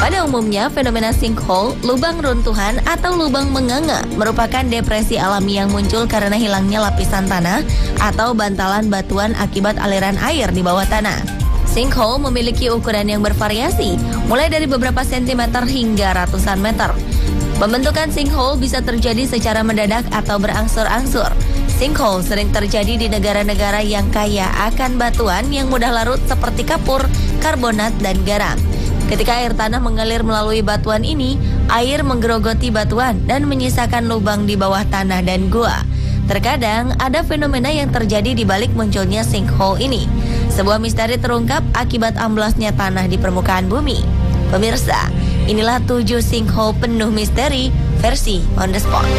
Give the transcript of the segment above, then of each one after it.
Pada umumnya, fenomena sinkhole, lubang runtuhan atau lubang menganga merupakan depresi alami yang muncul karena hilangnya lapisan tanah atau bantalan batuan akibat aliran air di bawah tanah. Sinkhole memiliki ukuran yang bervariasi, mulai dari beberapa sentimeter hingga ratusan meter. Pembentukan sinkhole bisa terjadi secara mendadak atau berangsur-angsur. Sinkhole sering terjadi di negara-negara yang kaya akan batuan yang mudah larut seperti kapur, karbonat, dan garam. Ketika air tanah mengalir melalui batuan ini, air menggerogoti batuan dan menyisakan lubang di bawah tanah dan gua. Terkadang ada fenomena yang terjadi di balik munculnya sinkhole ini. Sebuah misteri terungkap akibat amblasnya tanah di permukaan bumi. Pemirsa, inilah 7 sinkhole penuh misteri versi On The Spot.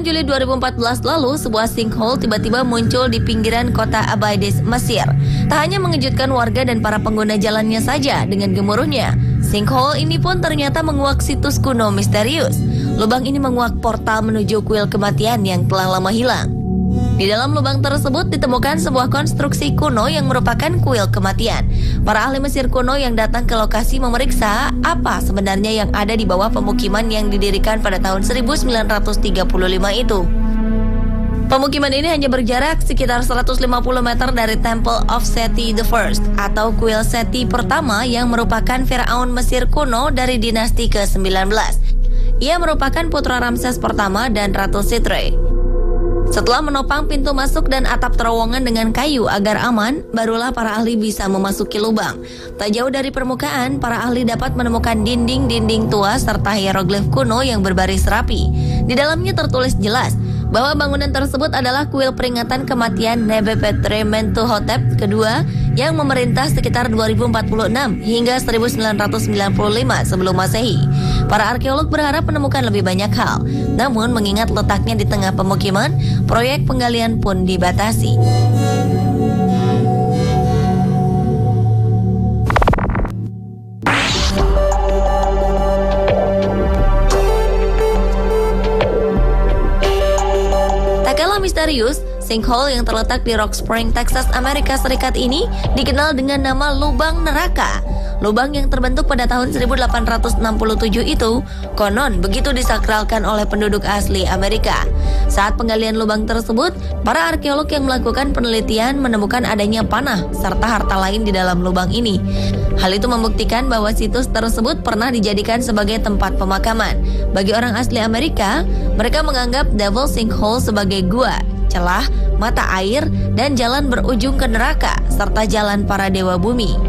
Juli 2014 lalu, sebuah sinkhole tiba-tiba muncul di pinggiran kota Abydos, Mesir. Tak hanya mengejutkan warga dan para pengguna jalannya saja dengan gemuruhnya, sinkhole ini pun ternyata menguak situs kuno misterius. Lubang ini menguak portal menuju kuil kematian yang telah lama hilang. Di dalam lubang tersebut ditemukan sebuah konstruksi kuno yang merupakan kuil kematian. Para ahli Mesir kuno yang datang ke lokasi memeriksa apa sebenarnya yang ada di bawah pemukiman yang didirikan pada tahun 1935 itu. Pemukiman ini hanya berjarak sekitar 150 meter dari Temple of Seti I atau kuil Seti pertama yang merupakan Firaun Mesir kuno dari dinasti ke-19. Ia merupakan putra Ramses pertama dan Ratu Sitre. Setelah menopang pintu masuk dan atap terowongan dengan kayu agar aman, barulah para ahli bisa memasuki lubang. Tak jauh dari permukaan, para ahli dapat menemukan dinding-dinding tua serta hieroglif kuno yang berbaris rapi. Di dalamnya tertulis jelas bahwa bangunan tersebut adalah kuil peringatan kematian Nebuchadnezzar II yang memerintah sekitar 2046 hingga 1995 sebelum Masehi. Para arkeolog berharap menemukan lebih banyak hal, namun mengingat letaknya di tengah pemukiman, proyek penggalian pun dibatasi. Tak kalah misterius, sinkhole yang terletak di Rock Spring, Texas, Amerika Serikat ini dikenal dengan nama lubang neraka. Lubang yang terbentuk pada tahun 1867 itu konon begitu disakralkan oleh penduduk asli Amerika. Saat penggalian lubang tersebut, para arkeolog yang melakukan penelitian menemukan adanya panah serta harta lain di dalam lubang ini. Hal itu membuktikan bahwa situs tersebut pernah dijadikan sebagai tempat pemakaman. Bagi orang asli Amerika, mereka menganggap Devil Sinkhole sebagai gua, celah, mata air, dan jalan berujung ke neraka, serta jalan para dewa bumi.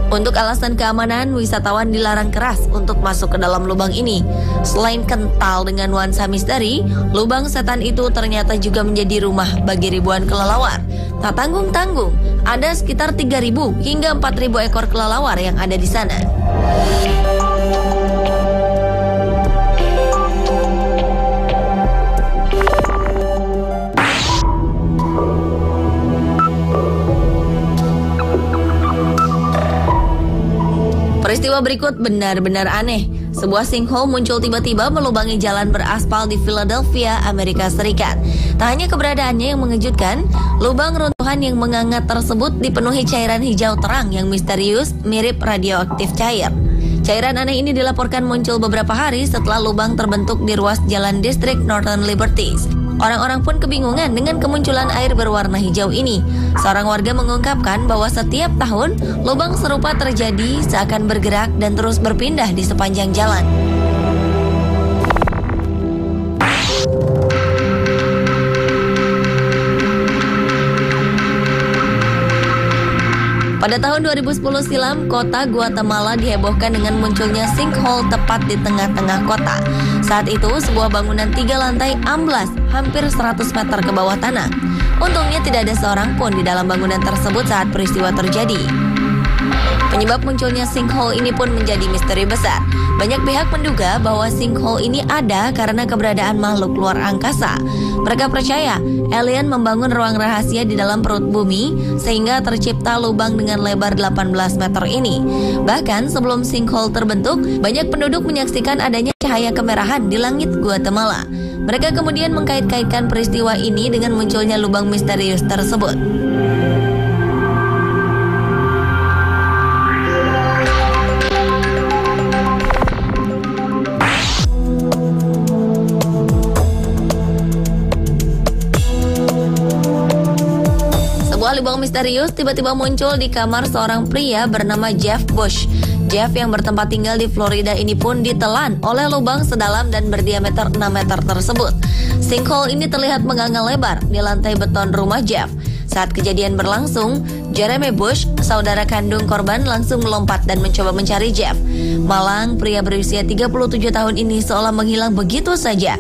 Untuk alasan keamanan, wisatawan dilarang keras untuk masuk ke dalam lubang ini. Selain kental dengan nuansa misteri, lubang setan itu ternyata juga menjadi rumah bagi ribuan kelelawar. Tak tanggung-tanggung, ada sekitar 3.000 hingga 4.000 ekor kelelawar yang ada di sana. Peristiwa berikut benar-benar aneh. Sebuah sinkhole muncul tiba-tiba melubangi jalan beraspal di Philadelphia, Amerika Serikat. Tak hanya keberadaannya yang mengejutkan, lubang runtuhan yang menganga tersebut dipenuhi cairan hijau terang yang misterius mirip radioaktif cair. Cairan aneh ini dilaporkan muncul beberapa hari setelah lubang terbentuk di ruas jalan distrik Northern Liberties. Orang-orang pun kebingungan dengan kemunculan air berwarna hijau ini. Seorang warga mengungkapkan bahwa setiap tahun lubang serupa terjadi seakan bergerak dan terus berpindah di sepanjang jalan. Pada tahun 2010 silam, kota Guatemala dihebohkan dengan munculnya sinkhole tepat di tengah-tengah kota. Saat itu, sebuah bangunan 3 lantai amblas hampir 100 meter ke bawah tanah. Untungnya tidak ada seorang pun di dalam bangunan tersebut saat peristiwa terjadi. Penyebab munculnya sinkhole ini pun menjadi misteri besar. Banyak pihak menduga bahwa sinkhole ini ada karena keberadaan makhluk luar angkasa. Mereka percaya alien membangun ruang rahasia di dalam perut bumi sehingga tercipta lubang dengan lebar 18 meter ini. Bahkan sebelum sinkhole terbentuk, banyak penduduk menyaksikan adanya cahaya kemerahan di langit Guatemala. Mereka kemudian mengkait-kaitkan peristiwa ini dengan munculnya lubang misterius tersebut. Sebuah lubang misterius tiba-tiba muncul di kamar seorang pria bernama Jeff Bush. Jeff yang bertempat tinggal di Florida ini pun ditelan oleh lubang sedalam dan berdiameter 6 meter tersebut. Sinkhole ini terlihat menganga lebar di lantai beton rumah Jeff. Saat kejadian berlangsung, Jeremy Bush, saudara kandung korban, langsung melompat dan mencoba mencari Jeff. Malang, pria berusia 37 tahun ini seolah menghilang begitu saja.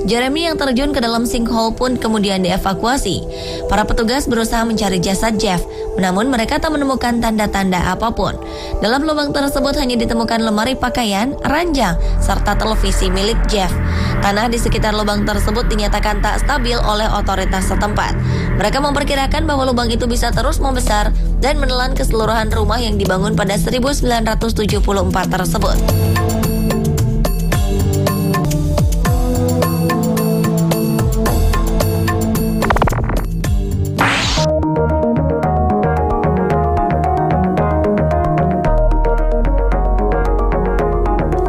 Jeremy yang terjun ke dalam sinkhole pun kemudian dievakuasi. Para petugas berusaha mencari jasad Jeff, namun mereka tak menemukan tanda-tanda apapun. Dalam lubang tersebut hanya ditemukan lemari pakaian, ranjang, serta televisi milik Jeff. Tanah di sekitar lubang tersebut dinyatakan tak stabil oleh otoritas setempat. Mereka memperkirakan bahwa lubang itu bisa terus membesar dan menelan keseluruhan rumah yang dibangun pada 1974 tersebut.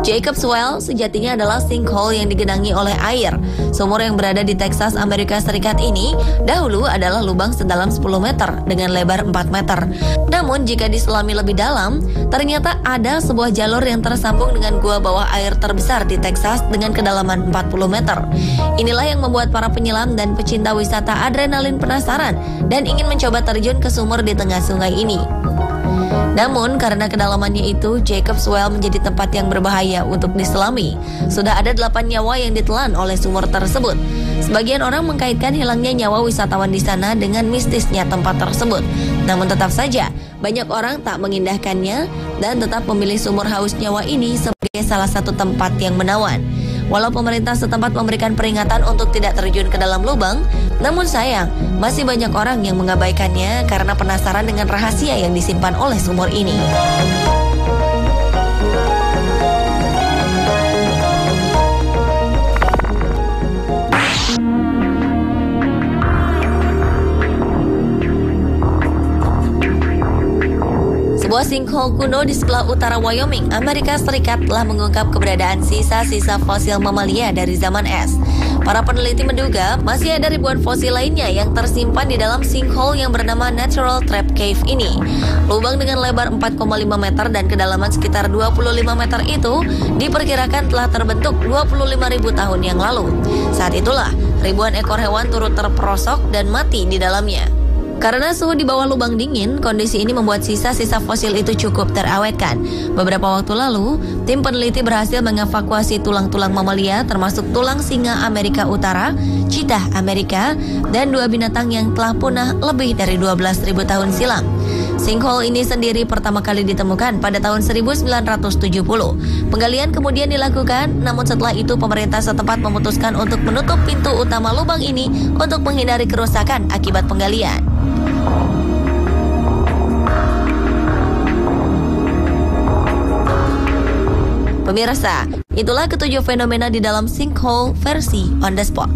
Jacob's Well sejatinya adalah sinkhole yang digenangi oleh air. Sumur yang berada di Texas, Amerika Serikat ini dahulu adalah lubang sedalam 10 meter dengan lebar 4 meter. Namun jika diselami lebih dalam, ternyata ada sebuah jalur yang tersambung dengan gua bawah air terbesar di Texas dengan kedalaman 40 meter. Inilah yang membuat para penyelam dan pecinta wisata adrenalin penasaran dan ingin mencoba terjun ke sumur di tengah sungai ini. Namun karena kedalamannya itu, Jacob's Well menjadi tempat yang berbahaya untuk diselami. Sudah ada 8 nyawa yang ditelan oleh sumur tersebut. Sebagian orang mengkaitkan hilangnya nyawa wisatawan di sana dengan mistisnya tempat tersebut. Namun tetap saja, banyak orang tak mengindahkannya dan tetap memilih sumur haus nyawa ini sebagai salah satu tempat yang menawan. Walau pemerintah setempat memberikan peringatan untuk tidak terjun ke dalam lubang, namun sayang, masih banyak orang yang mengabaikannya karena penasaran dengan rahasia yang disimpan oleh sumur ini. Sebuah sinkhole kuno di sebelah utara Wyoming, Amerika Serikat telah mengungkap keberadaan sisa-sisa fosil mamalia dari zaman es. Para peneliti menduga masih ada ribuan fosil lainnya yang tersimpan di dalam sinkhole yang bernama Natural Trap Cave ini. Lubang dengan lebar 4,5 meter dan kedalaman sekitar 25 meter itu diperkirakan telah terbentuk 25.000 tahun yang lalu. Saat itulah ribuan ekor hewan turut terperosok dan mati di dalamnya. Karena suhu di bawah lubang dingin, kondisi ini membuat sisa-sisa fosil itu cukup terawetkan. Beberapa waktu lalu, tim peneliti berhasil mengevakuasi tulang-tulang mamalia termasuk tulang singa Amerika Utara, cheetah Amerika, dan 2 binatang yang telah punah lebih dari 12.000 tahun silam. Sinkhole ini sendiri pertama kali ditemukan pada tahun 1970. Penggalian kemudian dilakukan, namun setelah itu pemerintah setempat memutuskan untuk menutup pintu utama lubang ini untuk menghindari kerusakan akibat penggalian. Pemirsa, itulah ketujuh fenomena di dalam sinkhole versi On The Spot.